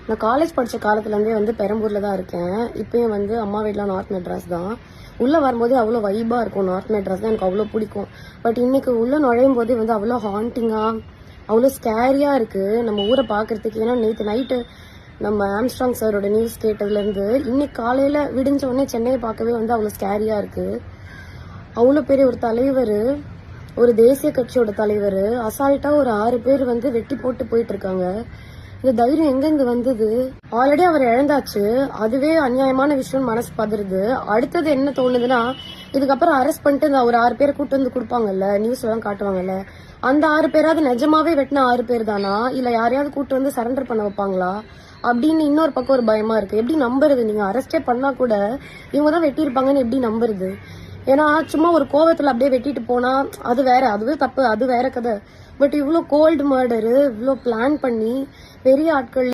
நான் காலேஜ் படித்த காலத்துலேருந்தே வந்து பெரம்பூரில் தான் இருக்கேன். இப்பயும் வந்து அம்மா வீட்டில் நார்த் மெட்ராஸ் தான். உள்ளே வரும்போதே அவ்வளோ வைபாக இருக்கும். நார்த் மெட்ராஸ் தான் எனக்கு அவ்வளோ பிடிக்கும். பட் இன்னைக்கு உள்ளே நுழையும் போதே வந்து அவ்வளோ ஹாண்டிங்காக அவ்வளோ ஸ்கேரியாக இருக்குது நம்ம ஊரை பார்க்குறதுக்கு. ஏன்னா நேற்று நைட்டு நம்ம ஆம்ஸ்ட்ராங் சாரோட நியூஸ் கேட்டதுலேருந்து இன்னைக்கு காலையில் விடிஞ்ச உடனே சென்னையை பார்க்கவே வந்து அவ்வளோ ஸ்கேரியாக இருக்குது. அவ்வளோ பெரிய ஒரு தலைவர், ஒரு தேசிய கட்சியோட தலைவர் அசால்ட்டாக ஒரு 6 பேர் வந்து வெட்டி போட்டு போயிட்டு இருக்காங்க. இந்த தைரியம் எங்கெங்க வந்தது? ஆல்ரெடி அவர் இழந்தாச்சு, அதுவே அநியாயமான விஷயம், மனசு பதறுது. அடுத்தது என்ன தோணுதுன்னா, இதுக்கப்புறம் அரெஸ்ட் பண்ணிட்டு இந்த ஒரு 6 பேரை கூட்டு வந்து கொடுப்பாங்கல்ல, நியூஸ்ல எல்லாம் காட்டுவாங்கல்ல, அந்த 6 பேராவது நிஜமாவே வெட்டின 6 பேர் தானா, இல்ல யாரையாவது கூட்டு வந்து சரண்டர் பண்ண வைப்பாங்களா அப்படின்னு இன்னொரு பக்கம் ஒரு பயமா இருக்கு. எப்படி நம்புறது? நீங்க அரெஸ்டே பண்ணா கூட இவங்க தான் வெட்டியிருப்பாங்கன்னு எப்படி நம்புறது? ஏன்னா சும்மா ஒரு கோவத்துல அப்படியே வெட்டிட்டு போனா அது வேற, அதுவே தப்பு, அது வேற கதை. பட் இவ்வளோ கோல்டு மர்டரு, இவ்வளோ பிளான் பண்ணி பெரிய ஆட்கள்